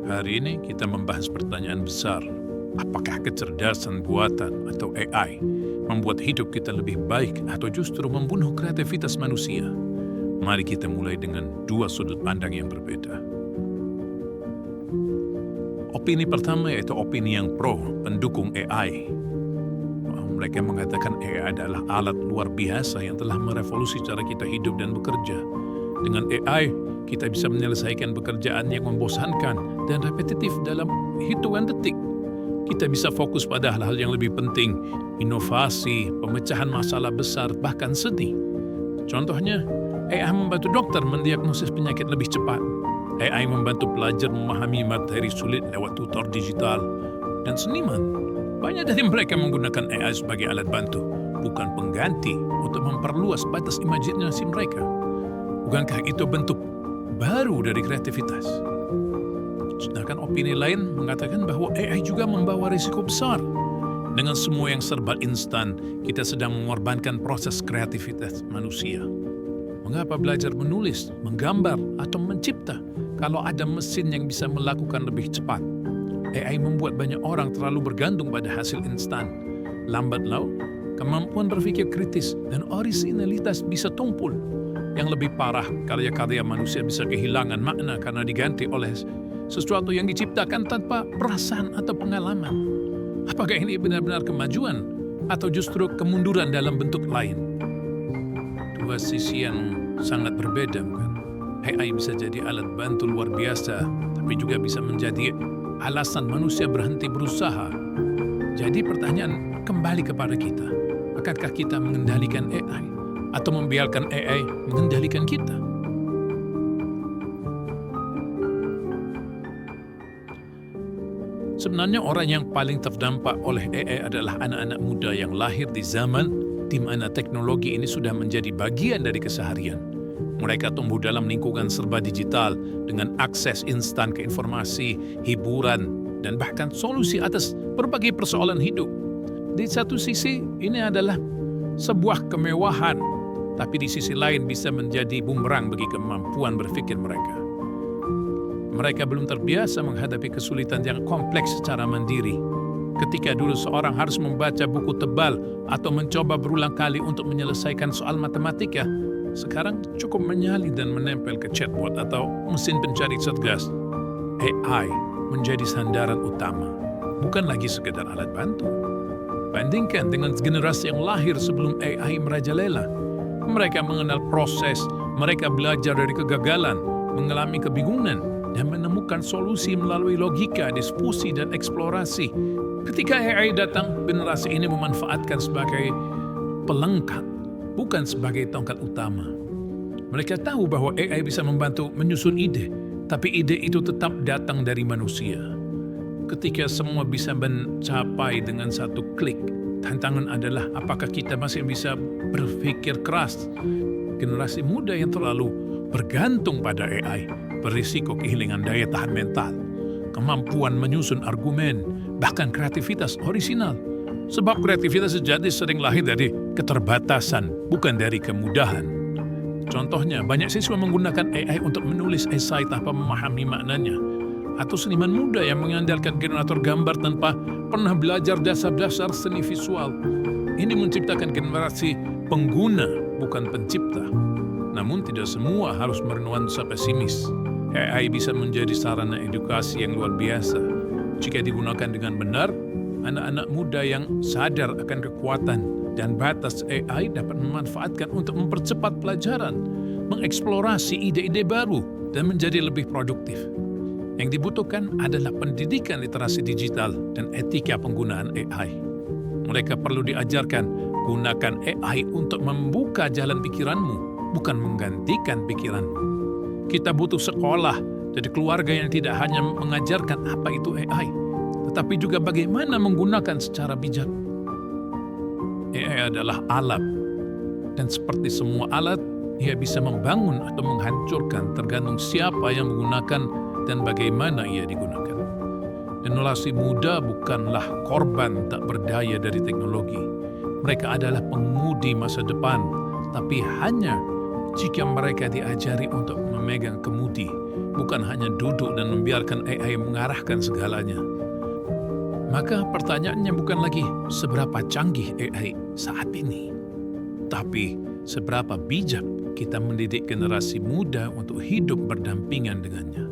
Hari ini kita membahas pertanyaan besar. Apakah kecerdasan buatan atau AI membuat hidup kita lebih baik atau justru membunuh kreativitas manusia? Mari kita mulai dengan dua sudut pandang yang berbeda. Opini pertama yaitu opini yang pro, pendukung AI. Mereka mengatakan AI adalah alat luar biasa yang telah merevolusi cara kita hidup dan bekerja. Dengan AI, kita bisa menyelesaikan pekerjaan yang membosankan dan repetitif dalam hitungan detik. Kita bisa fokus pada hal-hal yang lebih penting, inovasi, pemecahan masalah besar, bahkan seni. Contohnya, AI membantu dokter mendiagnosis penyakit lebih cepat. AI membantu pelajar memahami materi sulit lewat tutor digital. Dan seniman, banyak dari mereka menggunakan AI sebagai alat bantu, bukan pengganti untuk memperluas batas imajinasi mereka. Bukankah itu bentuk baru dari kreativitas? Sedangkan opini lain mengatakan bahwa AI juga membawa risiko besar. Dengan semua yang serba instan, kita sedang mengorbankan proses kreativitas manusia. Mengapa belajar menulis, menggambar, atau mencipta kalau ada mesin yang bisa melakukan lebih cepat? AI membuat banyak orang terlalu bergantung pada hasil instan. Lambat laun, kemampuan berpikir kritis dan orisinalitas bisa tumpul. Yang lebih parah, karya-karya manusia bisa kehilangan makna karena diganti oleh sesuatu yang diciptakan tanpa perasaan atau pengalaman. Apakah ini benar-benar kemajuan atau justru kemunduran dalam bentuk lain? Dua sisi yang sangat berbeda, bukan? AI bisa jadi alat bantu luar biasa, tapi juga bisa menjadi alasan manusia berhenti berusaha. Jadi pertanyaan kembali kepada kita, akankah kita mengendalikan AI atau membiarkan AI mengendalikan kita? Sebenarnya orang yang paling terdampak oleh AI adalah anak-anak muda yang lahir di zaman di mana teknologi ini sudah menjadi bagian dari keseharian. Mereka tumbuh dalam lingkungan serba digital dengan akses instan ke informasi, hiburan, dan bahkan solusi atas berbagai persoalan hidup. Di satu sisi, ini adalah sebuah kemewahan, tapi di sisi lain bisa menjadi bumerang bagi kemampuan berpikir mereka. Mereka belum terbiasa menghadapi kesulitan yang kompleks secara mandiri. Ketika dulu seorang harus membaca buku tebal atau mencoba berulang kali untuk menyelesaikan soal matematika, sekarang cukup menyalin dan menempel ke chatbot atau mesin pencari cerdas. AI menjadi sandaran utama, bukan lagi sekedar alat bantu. Bandingkan dengan generasi yang lahir sebelum AI merajalela. Mereka mengenal proses, mereka belajar dari kegagalan, mengalami kebingungan, dan menemukan solusi melalui logika, diskusi, dan eksplorasi. Ketika AI datang, generasi ini memanfaatkan sebagai pelengkap, bukan sebagai tongkat utama. Mereka tahu bahwa AI bisa membantu menyusun ide, tapi ide itu tetap datang dari manusia. Ketika semua bisa mencapai dengan satu klik, tantangan adalah apakah kita masih bisa berpikir keras. Generasi muda yang terlalu bergantung pada AI berisiko kehilangan daya tahan mental, kemampuan menyusun argumen, bahkan kreativitas orisinal. Sebab kreativitas sejati sering lahir dari keterbatasan, bukan dari kemudahan. Contohnya, banyak siswa menggunakan AI untuk menulis esai tanpa memahami maknanya, atau seniman muda yang mengandalkan generator gambar tanpa pernah belajar dasar-dasar seni visual. Ini menciptakan generasi pengguna, bukan pencipta. Namun tidak semua harus bernuansa pesimis. AI bisa menjadi sarana edukasi yang luar biasa. Jika digunakan dengan benar, anak-anak muda yang sadar akan kekuatan dan batas AI dapat memanfaatkan untuk mempercepat pelajaran, mengeksplorasi ide-ide baru, dan menjadi lebih produktif. Yang dibutuhkan adalah pendidikan literasi digital dan etika penggunaan AI. Mereka perlu diajarkan, gunakan AI untuk membuka jalan pikiranmu, bukan menggantikan pikiranmu. Kita butuh sekolah dari keluarga yang tidak hanya mengajarkan apa itu AI, tetapi juga bagaimana menggunakan secara bijak. AI adalah alat, dan seperti semua alat, ia bisa membangun atau menghancurkan tergantung siapa yang menggunakan dan bagaimana ia digunakan. Generasi muda bukanlah korban tak berdaya dari teknologi. Mereka adalah pengemudi masa depan, tapi hanya jika mereka diajari untuk memegang kemudi, bukan hanya duduk dan membiarkan AI mengarahkan segalanya. Maka pertanyaannya bukan lagi seberapa canggih AI saat ini, tapi seberapa bijak kita mendidik generasi muda untuk hidup berdampingan dengannya.